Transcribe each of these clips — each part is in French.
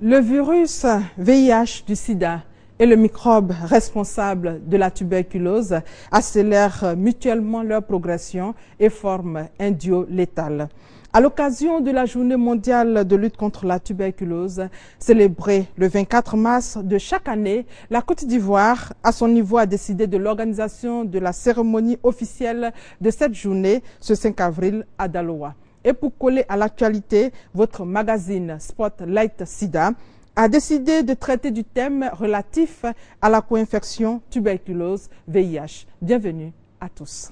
Le virus VIH du sida et le microbe responsable de la tuberculose accélèrent mutuellement leur progression et forment un duo létal. À l'occasion de la Journée mondiale de lutte contre la tuberculose, célébrée le 24 mars de chaque année, la Côte d'Ivoire, à son niveau, a décidé de l'organisation de la cérémonie officielle de cette journée ce 5 avril à Daloa. Et pour coller à l'actualité, votre magazine Spotlight Sida a décidé de traiter du thème relatif à la co-infection tuberculose VIH. Bienvenue à tous.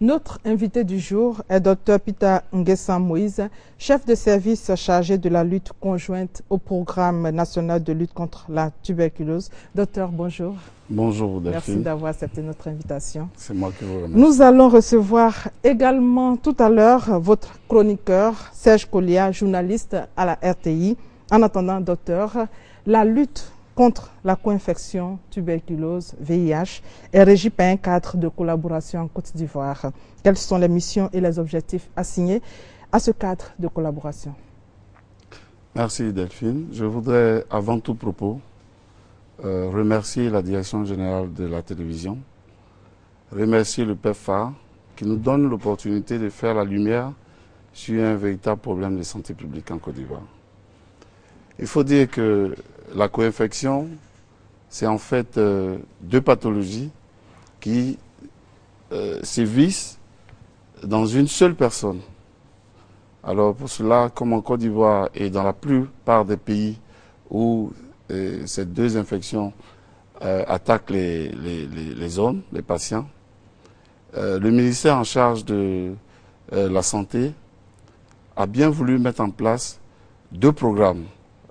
Notre invité du jour est Dr Peter Nguessan Moïse, chef de service chargé de la lutte conjointe au programme national de lutte contre la tuberculose. Docteur, bonjour. Bonjour Delphine. Merci d'avoir accepté notre invitation. C'est moi qui vous remercie. Nous allons recevoir également tout à l'heure votre chroniqueur Serge Collia, journaliste à la RTI. En attendant, docteur, la lutte contre la co-infection tuberculose VIH est régie par un cadre de collaboration en Côte d'Ivoire. Quelles sont les missions et les objectifs assignés à ce cadre de collaboration? Merci Delphine. Je voudrais avant tout propos remercier la Direction générale de la télévision, remercier le PEPFAR qui nous donne l'opportunité de faire la lumière sur un véritable problème de santé publique en Côte d'Ivoire. Il faut dire que la co-infection, c'est en fait deux pathologies qui sévissent dans une seule personne. Alors pour cela, comme en Côte d'Ivoire et dans la plupart des pays où ces deux infections attaquent les hommes, les patients, le ministère en charge de la santé a bien voulu mettre en place deux programmes.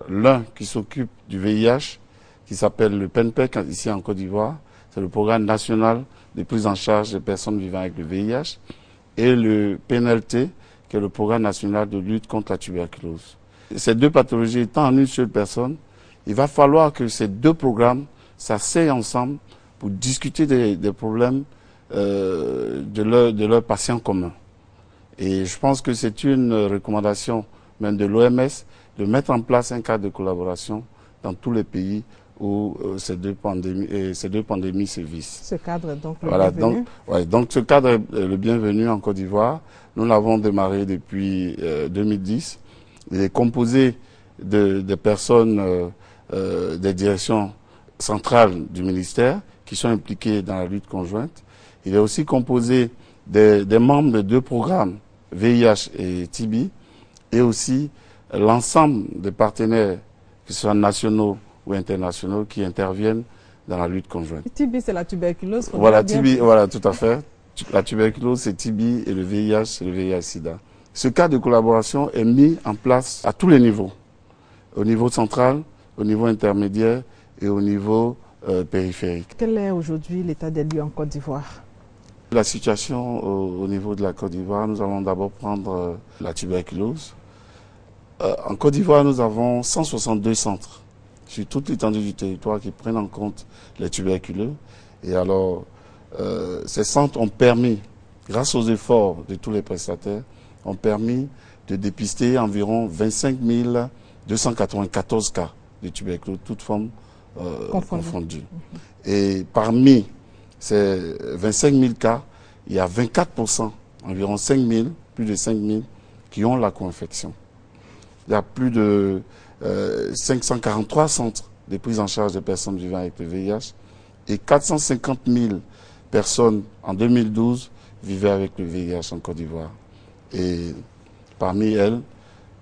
L'un qui s'occupe du VIH, qui s'appelle le PENPEC ici en Côte d'Ivoire, c'est le programme national de prise en charge des personnes vivant avec le VIH, et le PNLT, qui est le programme national de lutte contre la tuberculose. Ces deux pathologies étant en une seule personne, il va falloir que ces deux programmes s'asseyent ensemble pour discuter des problèmes de leurs patients communs. Et je pense que c'est une recommandation même de l'OMS de mettre en place un cadre de collaboration dans tous les pays où ces deux pandémies sévissent. Ce cadre est donc le bienvenu. Donc ce cadre est le bienvenu en Côte d'Ivoire. Nous l'avons démarré depuis 2010. Il est composé de personnes des directions centrales du ministère qui sont impliquées dans la lutte conjointe. Il est aussi composé des membres de deux programmes, VIH et TB, et aussi l'ensemble des partenaires, que ce soit nationaux ou internationaux, qui interviennent dans la lutte conjointe. TB, c'est la tuberculose. Voilà, TB, voilà, tout à fait. La tuberculose, c'est TB, et le VIH, c'est le VIH-Sida. Ce cadre de collaboration est mis en place à tous les niveaux, au niveau central, au niveau intermédiaire et au niveau périphérique. Quel est aujourd'hui l'état des lieux en Côte d'Ivoire? La situation au niveau de la Côte d'Ivoire, nous allons d'abord prendre la tuberculose. En Côte d'Ivoire, nous avons 162 centres sur toute l'étendue du territoire qui prennent en compte les tuberculeux. Et alors, ces centres ont permis, grâce aux efforts de tous les prestataires, ont permis de dépister environ 25 294 cas de tuberculose, toutes formes confondues. Et parmi ces 25 000 cas, il y a 24%, environ 5 000, plus de 5 000, qui ont la co-infection. Il y a plus de 543 centres de prise en charge des personnes vivant avec le VIH et 450 000 personnes en 2012 vivaient avec le VIH en Côte d'Ivoire. Et parmi elles,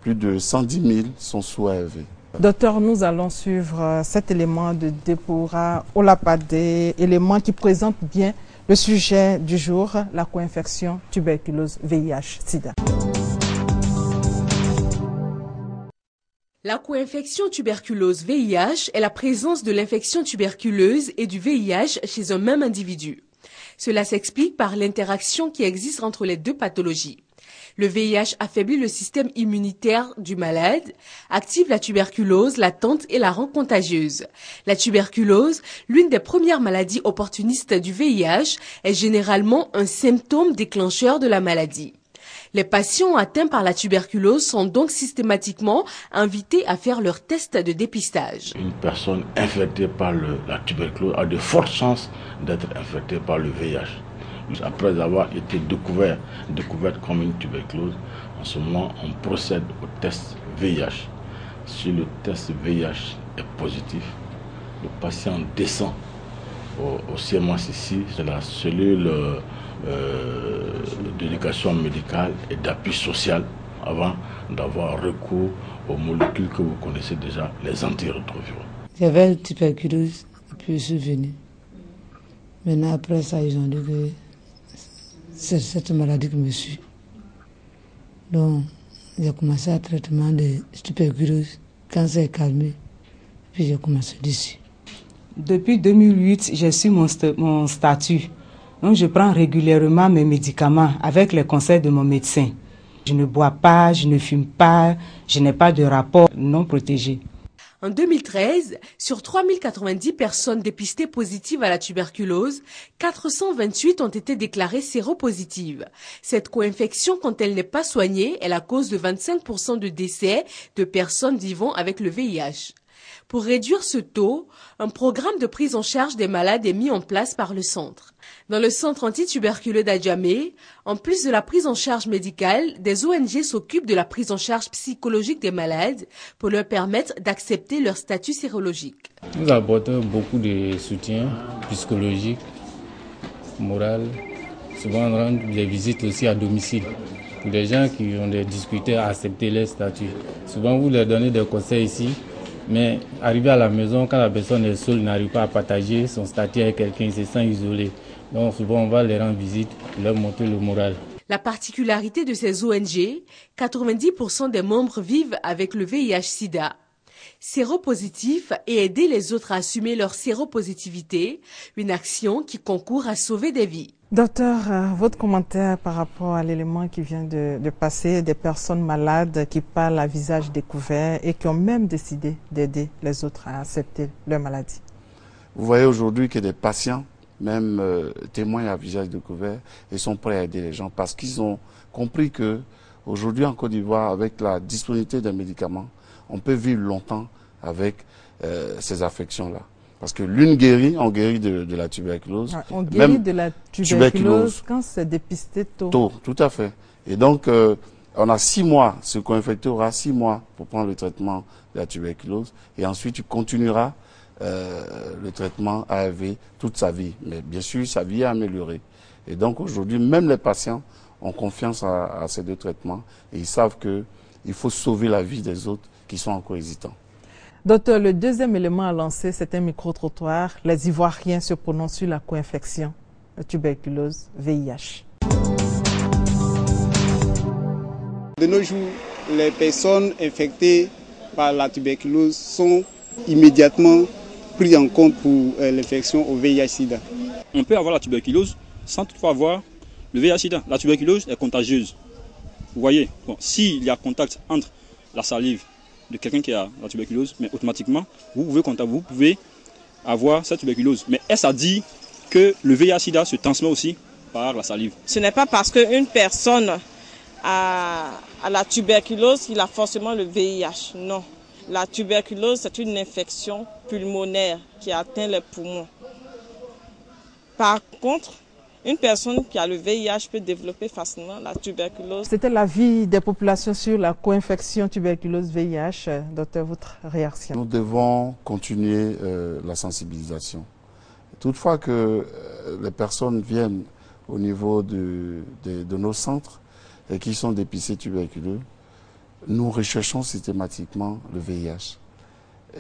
plus de 110 000 sont sous ARV. Docteur, nous allons suivre cet élément de Deborah Olapade, élément qui présente bien le sujet du jour, la co-infection tuberculose VIH-Sida. La co-infection tuberculose VIH est la présence de l'infection tuberculeuse et du VIH chez un même individu. Cela s'explique par l'interaction qui existe entre les deux pathologies. Le VIH affaiblit le système immunitaire du malade, active la tuberculose latente et la rend contagieuse. La tuberculose, l'une des premières maladies opportunistes du VIH, est généralement un symptôme déclencheur de la maladie. Les patients atteints par la tuberculose sont donc systématiquement invités à faire leur test de dépistage. Une personne infectée par la tuberculose a de fortes chances d'être infectée par le VIH. Après avoir été découverte comme une tuberculose, en ce moment, on procède au test VIH. Si le test VIH est positif, le patient descend au CMS ici, c'est la cellule d'éducation médicale et d'appui social, avant d'avoir recours aux molécules que vous connaissez déjà, les antirétroviraux. J'avais la tuberculose et puis je suis venu. Maintenant, après ça, ils ont dit que c'est cette maladie qui me suit. Donc, j'ai commencé un traitement de tuberculose. Quand c'est calmé, puis j'ai commencé d'ici. Depuis 2008, j'ai su mon statut. Donc, je prends régulièrement mes médicaments avec les conseils de mon médecin. Je ne bois pas, je ne fume pas, je n'ai pas de rapport non protégé. En 2013, sur 3090 personnes dépistées positives à la tuberculose, 428 ont été déclarées séropositives. Cette co-infection, quand elle n'est pas soignée, est la cause de 25% de décès de personnes vivant avec le VIH. Pour réduire ce taux, un programme de prise en charge des malades est mis en place par le centre. Dans le centre antituberculeux d'Adjamé, en plus de la prise en charge médicale, des ONG s'occupent de la prise en charge psychologique des malades pour leur permettre d'accepter leur statut sérologique. Nous apportons beaucoup de soutien psychologique, moral. Souvent, on rend des visites aussi à domicile pour des gens qui ont des difficultés à accepter leur statut. Souvent, vous leur donnez des conseils ici. Mais arrivé à la maison, quand la personne est seule, n'arrive pas à partager son statut avec quelqu'un, il se sent isolé. Donc souvent, on va les rendre visite pour leur montrer le moral. La particularité de ces ONG, 90% des membres vivent avec le VIH-Sida. Séropositifs et aider les autres à assumer leur séropositivité, une action qui concourt à sauver des vies. Docteur, votre commentaire par rapport à l'élément qui vient de passer, des personnes malades qui parlent à visage découvert et qui ont même décidé d'aider les autres à accepter leur maladie. Vous voyez aujourd'hui que des patients, même témoignent à visage découvert et sont prêts à aider les gens parce qu'ils ont compris que aujourd'hui en Côte d'Ivoire, avec la disponibilité des médicaments, on peut vivre longtemps avec ces affections-là. Parce que l'une guérit, on guérit de la tuberculose. Ah, on guérit de la tuberculose quand c'est dépisté tôt. Tôt, tout à fait. Et donc, on a 6 mois, ce co-infecté aura 6 mois pour prendre le traitement de la tuberculose. Et ensuite, il continuera le traitement ARV toute sa vie. Mais bien sûr, sa vie est améliorée. Et donc, aujourd'hui, même les patients ont confiance à ces deux traitements. Et ils savent qu'il faut sauver la vie des autres qui sont encore hésitants. Docteur, le deuxième élément à lancer, c'est un micro-trottoir. Les Ivoiriens se prononcent sur la co-infection, la tuberculose, VIH. De nos jours, les personnes infectées par la tuberculose sont immédiatement prises en compte pour l'infection au VIH-Sida. On peut avoir la tuberculose sans toutefois avoir le VIH-Sida. La tuberculose est contagieuse. Vous voyez, bon, s'il y a contact entre la salive de quelqu'un qui a la tuberculose, mais automatiquement, vous pouvez avoir cette tuberculose. Mais est-ce à dire que le VIH-Sida se transmet aussi par la salive? Ce n'est pas parce qu'une personne a la tuberculose qu'il a forcément le VIH. Non. La tuberculose, c'est une infection pulmonaire qui atteint les poumons. Par contre, une personne qui a le VIH peut développer facilement la tuberculose. C'était l'avis des populations sur la co-infection tuberculose-VIH. Docteur, votre réaction? Nous devons continuer la sensibilisation. Toutefois que les personnes viennent au niveau de nos centres et qui sont dépistés tuberculeux, nous recherchons systématiquement le VIH.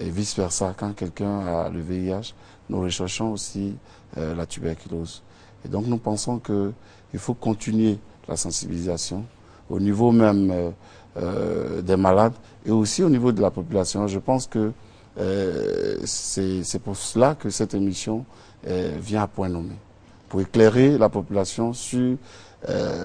Et vice-versa, quand quelqu'un a le VIH, nous recherchons aussi la tuberculose. Et donc nous pensons qu'il faut continuer la sensibilisation au niveau même des malades et aussi au niveau de la population. Je pense que c'est pour cela que cette émission vient à point nommé. pour éclairer la population sur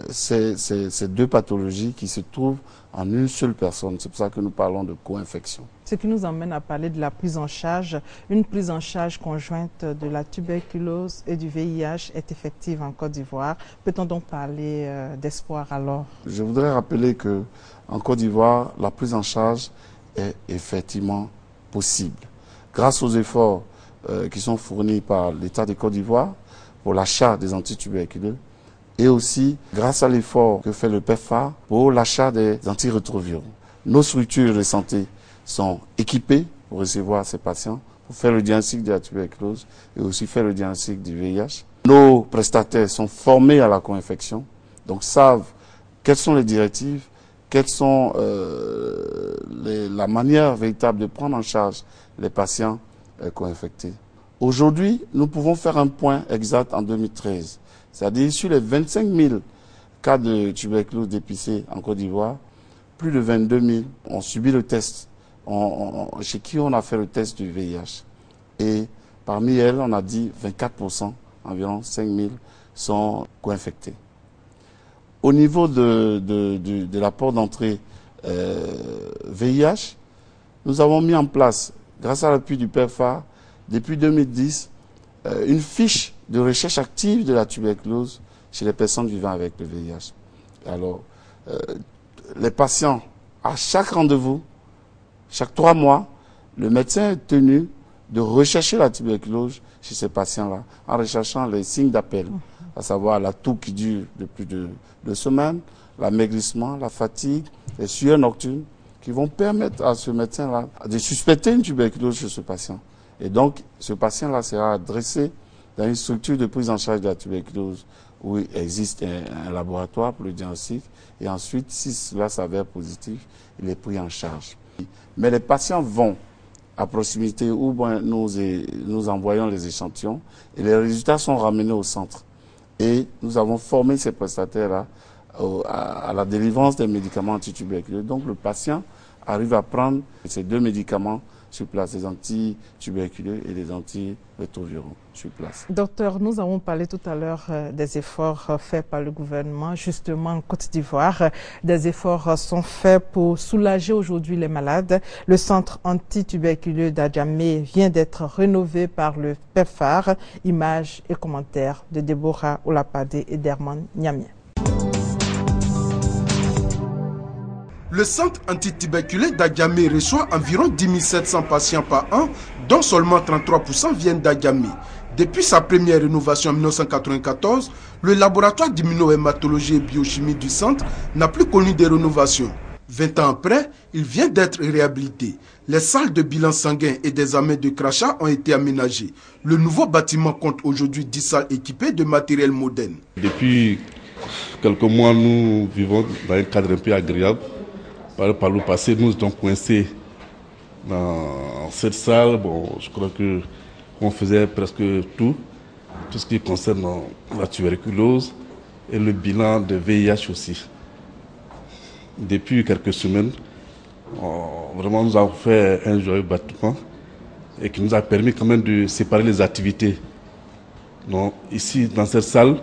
ces deux pathologies qui se trouvent en une seule personne. C'est pour ça que nous parlons de co-infection. Ce qui nous emmène à parler de la prise en charge. Une prise en charge conjointe de la tuberculose et du VIH est effective en Côte d'Ivoire. Peut-on donc parler d'espoir alors? Je voudrais rappeler qu'en Côte d'Ivoire, la prise en charge est effectivement possible. Grâce aux efforts qui sont fournis par l'État de Côte d'Ivoire pour l'achat des antituberculeux, et aussi grâce à l'effort que fait le PEPFAR pour l'achat des antirétroviraux. Nos structures de santé sont équipées pour recevoir ces patients, pour faire le diagnostic de la tuberculose et aussi faire le diagnostic du VIH. Nos prestataires sont formés à la co-infection, donc savent quelles sont les directives, quelles sont la manière véritable de prendre en charge les patients co-infectés. Aujourd'hui, nous pouvons faire un point exact en 2013. C'est-à-dire, sur les 25 000 cas de tuberculose dépistés en Côte d'Ivoire, plus de 22 000 ont subi le test, chez qui on a fait le test du VIH. Et parmi elles, on a dit 24%, environ 5 000, sont co-infectés. Au niveau de la porte d'entrée VIH, nous avons mis en place, grâce à l'appui du PEPFAR, depuis 2010, une fiche de recherche active de la tuberculose chez les personnes vivant avec le VIH. Alors, les patients, à chaque rendez-vous, chaque 3 mois, le médecin est tenu de rechercher la tuberculose chez ces patients-là, en recherchant les signes d'appel, à savoir la toux qui dure de plus de 2 semaines, l'amaigrissement, la fatigue, les sueurs nocturnes, qui vont permettre à ce médecin-là de suspecter une tuberculose chez ce patient. Et donc, ce patient-là sera adressé dans une structure de prise en charge de la tuberculose où il existe un laboratoire pour le diagnostic. Et ensuite, si cela s'avère positif, il est pris en charge. Mais les patients vont à proximité où nous envoyons les échantillons et les résultats sont ramenés au centre. Et nous avons formé ces prestataires-là à la délivrance des médicaments antituberculeux. Donc, le patient arrive à prendre ces 2 médicaments sur place, les antituberculeux et les antirétroviraux sur place. Docteur, nous avons parlé tout à l'heure des efforts faits par le gouvernement, justement en Côte d'Ivoire. Des efforts sont faits pour soulager aujourd'hui les malades. Le centre antituberculeux d'Adjamé vient d'être rénové par le PEPFAR. Images et commentaires de Déborah Olapade et d'Herman Niamien. Le centre antituberculeux d'Adjamé reçoit environ 10 700 patients par an, dont seulement 33% viennent d'Adjamé. Depuis sa première rénovation en 1994, le laboratoire d'immunohématologie et biochimie du centre n'a plus connu de rénovation. 20 ans après, il vient d'être réhabilité. Les salles de bilan sanguin et des examens de crachat ont été aménagées. Le nouveau bâtiment compte aujourd'hui 10 salles équipées de matériel moderne. Depuis quelques mois, nous vivons dans un cadre un peu agréable. Par le passé, nous étions coincés dans cette salle. Bon, je crois qu'on faisait presque tout ce qui concerne la tuberculose et le bilan de VIH aussi. Depuis quelques semaines, vraiment nous avons fait un joyeux bâtiment et qui nous a permis quand même de séparer les activités. Donc, ici, dans cette salle,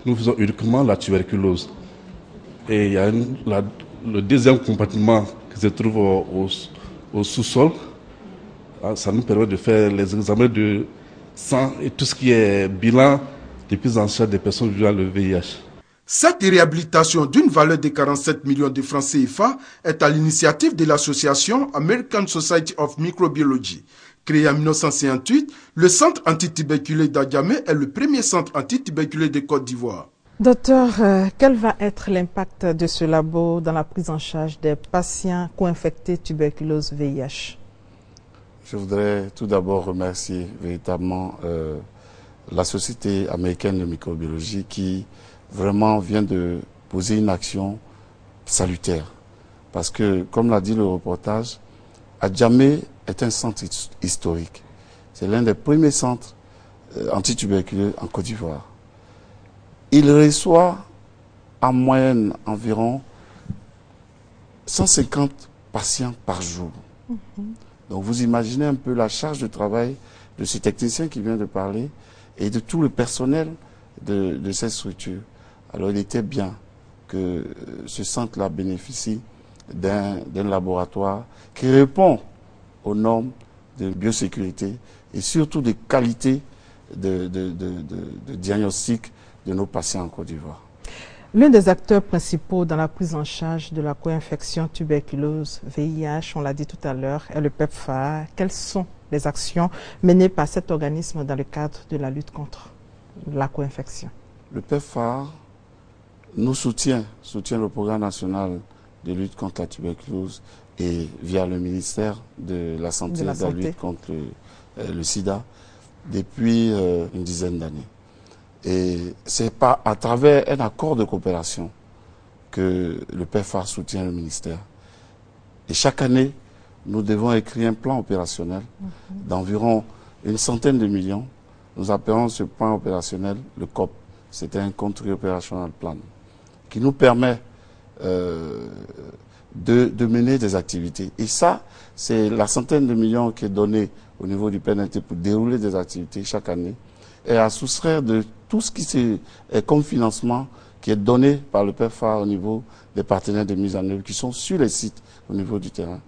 nous faisons uniquement la tuberculose. Et il y a le deuxième compartiment qui se trouve au sous-sol. Ça nous permet de faire les examens de sang et tout ce qui est bilan de prise en charge des personnes vivant le VIH. Cette réhabilitation d'une valeur de 47 millions de francs CFA est à l'initiative de l'association American Society of Microbiology. Créé en 1958, le centre antituberculeux d'Adjamé est le premier centre antituberculeux de Côte d'Ivoire. Docteur, quel va être l'impact de ce labo dans la prise en charge des patients co-infectés tuberculose VIH? Je voudrais tout d'abord remercier véritablement la Société américaine de microbiologie qui vraiment vient de poser une action salutaire. Parce que, comme l'a dit le reportage, Adjamé est un centre historique. C'est l'un des premiers centres antituberculeux en Côte d'Ivoire. Il reçoit en moyenne environ 150 patients par jour. Donc vous imaginez un peu la charge de travail de ce technicien qui vient de parler et de tout le personnel de ces structures. Alors il était bien que ce centre-là bénéficie d'un laboratoire qui répond aux normes de biosécurité et surtout de qualité de diagnostic de nos patients en Côte d'Ivoire. L'un des acteurs principaux dans la prise en charge de la co-infection tuberculose VIH, on l'a dit tout à l'heure, est le PEPFAR. Quelles sont les actions menées par cet organisme dans le cadre de la lutte contre la co-infection? Le PEPFAR nous soutient le programme national de lutte contre la tuberculose et via le ministère de la Santé et de la lutte contre le sida depuis une dizaine d'années. Et c'est pas à travers un accord de coopération que le PEPFAR soutient le ministère. Et chaque année, nous devons écrire un plan opérationnel d'environ une centaine de millions. Nous appelons ce plan opérationnel le COP. C'est un Country Operational Plan qui nous permet de mener des activités. Et ça, c'est la centaine de millions qui est donnée au niveau du PNLT pour dérouler des activités chaque année et à soustraire de tout ce qui est comme financement qui est donné par le PEPFAR au niveau des partenaires de mise en œuvre qui sont sur les sites au niveau du terrain.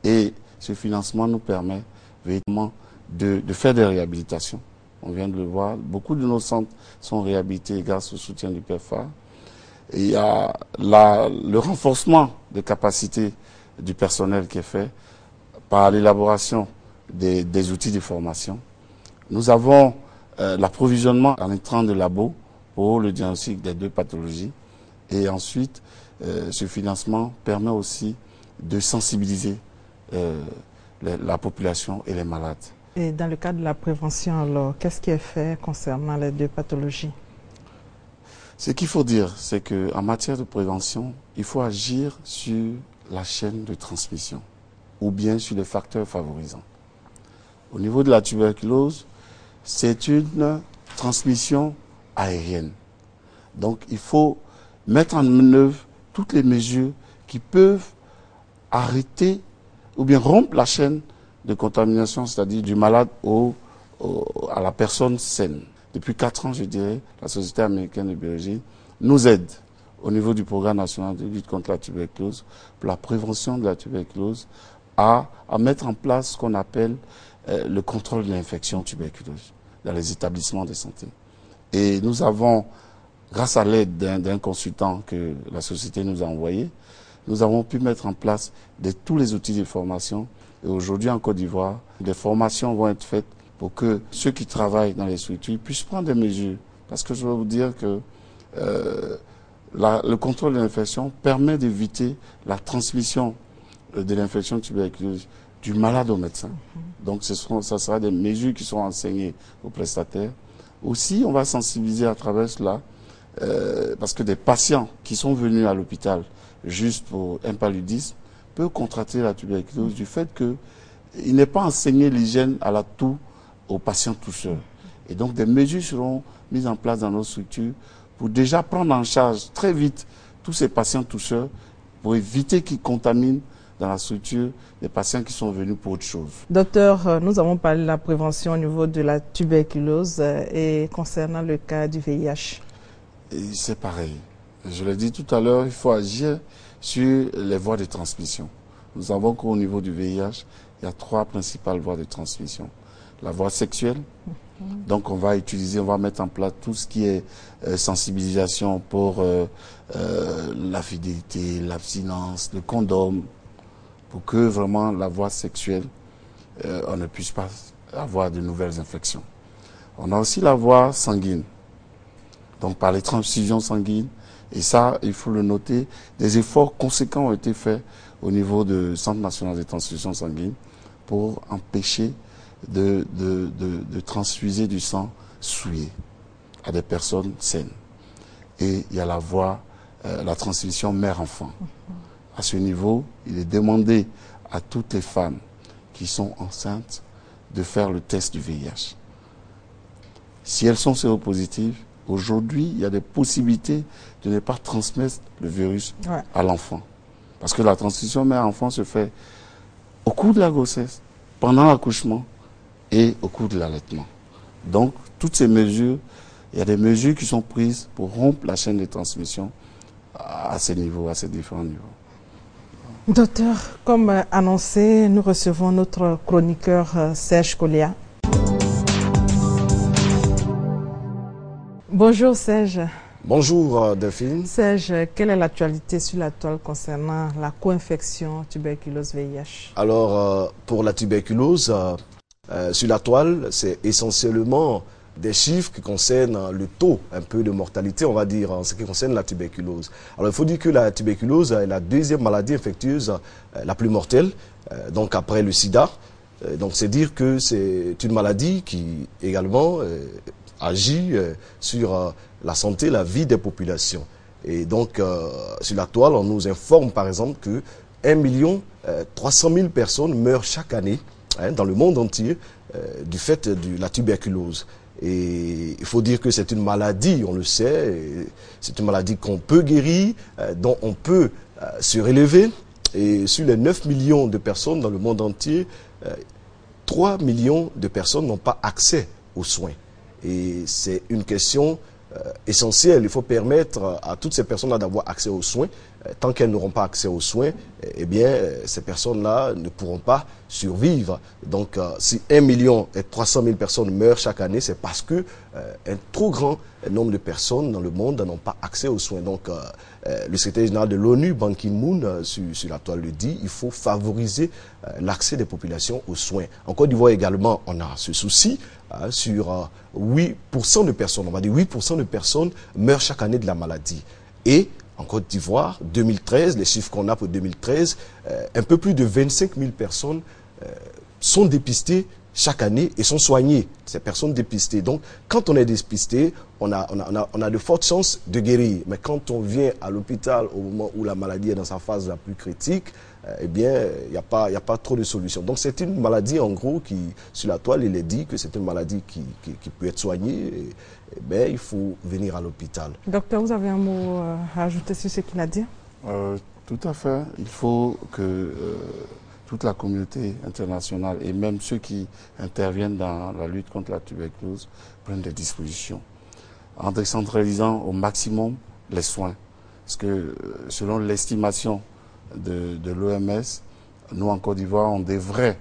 Et ce financement nous permet véritablement de faire des réhabilitations. On vient de le voir, beaucoup de nos centres sont réhabilités grâce au soutien du PEPFAR. Et il y a le renforcement des capacités du personnel qui est fait par l'élaboration des outils de formation. Nous avons l'approvisionnement en intrants de labo pour le diagnostic des 2 pathologies. Et ensuite, ce financement permet aussi de sensibiliser la population et les malades. Et dans le cadre de la prévention, alors, qu'est-ce qui est fait concernant les 2 pathologies? Ce qu'il faut dire, c'est qu'en matière de prévention, il faut agir sur la chaîne de transmission ou bien sur les facteurs favorisants. Au niveau de la tuberculose, c'est une transmission aérienne. Donc il faut mettre en œuvre toutes les mesures qui peuvent arrêter ou bien rompre la chaîne de contamination, c'est-à-dire du malade à la personne saine. Depuis 4 ans, je dirais, la Société américaine de biologie nous aide au niveau du programme national de lutte contre la tuberculose pour la prévention de la tuberculose à mettre en place ce qu'on appelle le contrôle de l'infection tuberculeuse dans les établissements de santé. Et nous avons, grâce à l'aide d'un consultant que la société nous a envoyé, nous avons pu mettre en place tous les outils de formation. Et aujourd'hui en Côte d'Ivoire, des formations vont être faites pour que ceux qui travaillent dans les structures puissent prendre des mesures. Parce que je veux vous dire que le contrôle de l'infection permet d'éviter la transmission de l'infection tuberculeuse du malade au médecin. Donc ça sera des mesures qui seront enseignées aux prestataires. Aussi, on va sensibiliser à travers cela, parce que des patients qui sont venus à l'hôpital juste pour un paludisme peuvent contracter la tuberculose du fait qu'il n'est pas enseigné l'hygiène à la toux aux patients toucheurs. Et donc des mesures seront mises en place dans nos structures pour déjà prendre en charge très vite tous ces patients toucheurs pour éviter qu'ils contaminent dans la structure des patients qui sont venus pour autre chose. Docteur, nous avons parlé de la prévention au niveau de la tuberculose et concernant le cas du VIH. C'est pareil. Je l'ai dit tout à l'heure, il faut agir sur les voies de transmission. Nous savons qu'au niveau du VIH, il y a 3 principales voies de transmission. La voie sexuelle, donc on va mettre en place tout ce qui est sensibilisation pour la fidélité, l'abstinence, le condom, pour que vraiment la voie sexuelle, on ne puisse pas avoir de nouvelles infections. On a aussi la voie sanguine, donc par les transfusions sanguines, et ça, il faut le noter, des efforts conséquents ont été faits au niveau du Centre national de transfusion sanguine pour empêcher de transfuser du sang souillé à des personnes saines. Et il y a la voie, la transmission mère-enfant. À ce niveau, il est demandé à toutes les femmes qui sont enceintes de faire le test du VIH. Si elles sont séropositives, aujourd'hui, il y a des possibilités de ne pas transmettre le virus à l'enfant. Parce que la transmission mère-enfant se fait au cours de la grossesse, pendant l'accouchement et au cours de l'allaitement. Donc, toutes ces mesures Il y a des mesures qui sont prises pour rompre la chaîne de transmission à ces niveaux, à ces différents niveaux. Docteur, comme annoncé, nous recevons notre chroniqueur Serge Collia. Bonjour Serge. Bonjour Delphine. Serge, quelle est l'actualité sur la toile concernant la co-infection tuberculose-VIH? Alors, pour la tuberculose, sur la toile, c'est essentiellement des chiffres qui concernent le taux un peu de mortalité, on va dire, en ce qui concerne la tuberculose. Alors, il faut dire que la tuberculose est la deuxième maladie infectieuse la plus mortelle, donc après le sida. Donc, c'est dire que c'est une maladie qui également agit sur la santé, la vie des populations. Et donc, sur la toile, on nous informe par exemple que 1 300 000 personnes meurent chaque année dans le monde entier du fait de la tuberculose. Et il faut dire que c'est une maladie, on le sait, c'est une maladie qu'on peut guérir, dont on peut se relever. Et sur les 9 millions de personnes dans le monde entier, 3 millions de personnes n'ont pas accès aux soins. Et c'est une question essentielle. Il faut permettre à toutes ces personnes-là d'avoir accès aux soins. Tant qu'elles n'auront pas accès aux soins, eh bien, ces personnes-là ne pourront pas survivre. Donc, si 1 300 000 personnes meurent chaque année, c'est parce que un trop grand nombre de personnes dans le monde n'ont pas accès aux soins. Donc, le secrétaire général de l'ONU, Ban Ki-moon, sur la toile le dit, il faut favoriser l'accès des populations aux soins. En Côte d'Ivoire également, on a ce souci sur 8% de personnes, on va dire 8% de personnes meurent chaque année de la maladie. Et en Côte d'Ivoire, 2013, les chiffres qu'on a pour 2013, un peu plus de 25 000 personnes sont dépistées chaque année et sont soignées, ces personnes dépistées. Donc, quand on est dépisté, on a de fortes chances de guérir. Mais quand on vient à l'hôpital au moment où la maladie est dans sa phase la plus critique, eh bien, il n'y a pas trop de solutions. Donc, c'est une maladie, en gros, qui, sur la toile, il est dit que c'est une maladie qui peut être soignée. Mais il faut venir à l'hôpital. Docteur, vous avez un mot à ajouter sur ce qu'il a dit? Tout à fait. Il faut que toute la communauté internationale et même ceux qui interviennent dans la lutte contre la tuberculose prennent des dispositions en décentralisant au maximum les soins. Parce que selon l'estimation de l'OMS, nous en Côte d'Ivoire, on devrait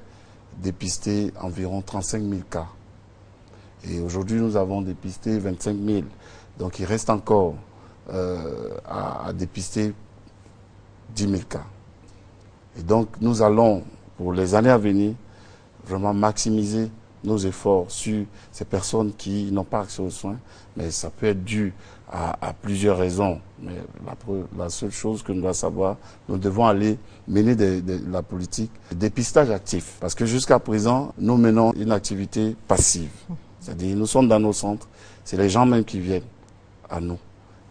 dépister environ 35 000 cas. Et aujourd'hui, nous avons dépisté 25 000. Donc, il reste encore à dépister 10 000 cas. Et donc, nous allons, pour les années à venir, vraiment maximiser nos efforts sur ces personnes qui n'ont pas accès aux soins. Mais ça peut être dû à plusieurs raisons. Mais la seule chose que nous devons savoir, nous devons aller mener la politique de dépistage actif. Parce que jusqu'à présent, nous menons une activité passive. C'est-à-dire, nous sommes dans nos centres, c'est les gens même qui viennent à nous.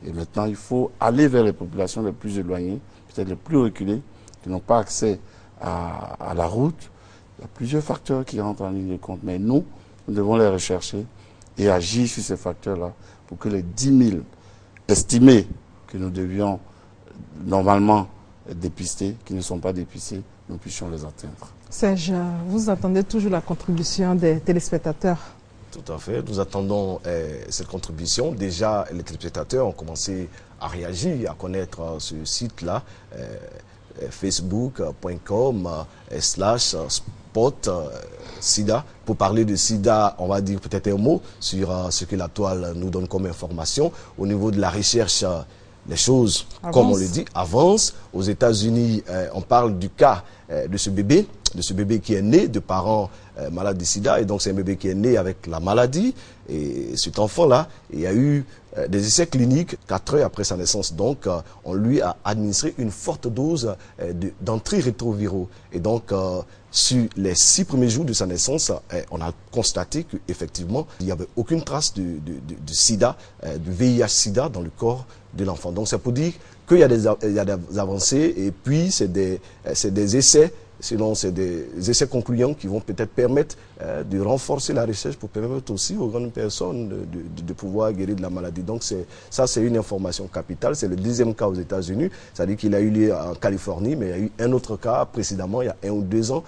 Et maintenant, il faut aller vers les populations les plus éloignées, peut-être les plus reculées, qui n'ont pas accès à la route. Il y a plusieurs facteurs qui rentrent en ligne de compte, mais nous devons les rechercher et agir sur ces facteurs-là pour que les 10 000 estimés que nous devions normalement dépister, qui ne sont pas dépistés, nous puissions les atteindre. Serge, vous attendez toujours la contribution des téléspectateurs? Tout à fait. Nous attendons cette contribution. Déjà, les téléspectateurs ont commencé à réagir, à connaître ce site-là, facebook.com/spot SIDA. Pour parler de SIDA, on va dire peut-être un mot sur ce que la toile nous donne comme information. Au niveau de la recherche, les choses, comme on le dit, avancent. Aux États-Unis, on parle du cas de ce bébé qui est né de parents malades de sida. Et donc, c'est un bébé qui est né avec la maladie. Et cet enfant-là, il y a eu des essais cliniques 4 heures après sa naissance. Donc, on lui a administré une forte dose d'antirétroviraux. Et donc, sur les 6 premiers jours de sa naissance, on a constaté qu'effectivement, il n'y avait aucune trace de sida, de VIH-sida dans le corps de l'enfant. Donc, c'est pour dire qu'il y a des avancées et puis c'est des essais. Sinon, c'est des essais concluants qui vont peut-être permettre de renforcer la recherche pour permettre aussi aux grandes personnes de pouvoir guérir de la maladie. Donc, ça, c'est une information capitale. C'est le 2e cas aux États-Unis. C'est-à-dire qu'il a eu lieu en Californie, mais il y a eu un autre cas précédemment, il y a 1 ou 2 ans,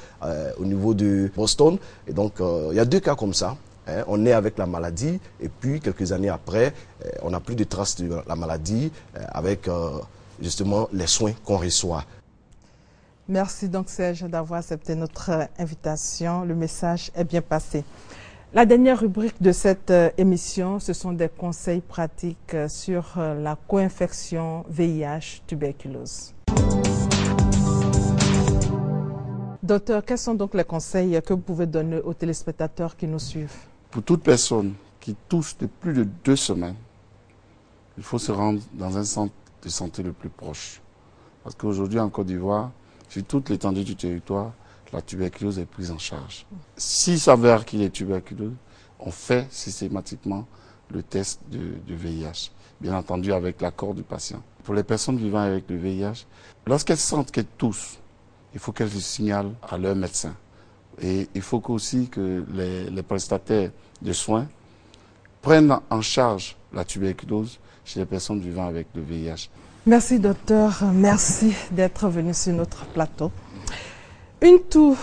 au niveau de Boston. Et donc, il y a 2 cas comme ça. Hein, on est avec la maladie et puis quelques années après, on n'a plus de traces de la maladie avec justement les soins qu'on reçoit. Merci donc Serge d'avoir accepté notre invitation. Le message est bien passé. La dernière rubrique de cette émission, ce sont des conseils pratiques sur la co-infection VIH-tuberculose. Docteur, quels sont donc les conseils que vous pouvez donner aux téléspectateurs qui nous suivent? Pour toute personne qui tousse de plus de 2 semaines, il faut se rendre dans un centre de santé le plus proche. Parce qu'aujourd'hui en Côte d'Ivoire, sur toute l'étendue du territoire, la tuberculose est prise en charge. S'il s'avère qu'il est tuberculeux, on fait systématiquement le test de VIH, bien entendu avec l'accord du patient. Pour les personnes vivant avec le VIH, lorsqu'elles sentent qu'elles toussent, il faut qu'elles le signalent à leur médecin. Et il faut aussi que les prestataires de soins prennent en charge la tuberculose chez les personnes vivant avec le VIH. Merci docteur, merci d'être venu sur notre plateau. Une toux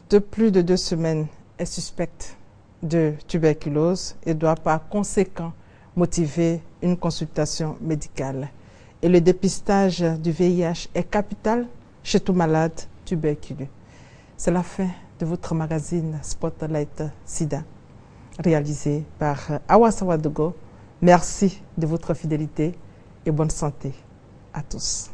de plus de 2 semaines est suspecte de tuberculose et doit par conséquent motiver une consultation médicale. Et le dépistage du VIH est capital chez tout malade tuberculeux. C'est la fin de votre magazine Spotlight Sida, réalisé par Awa Sawadogo. Merci de votre fidélité et bonne santé à tous.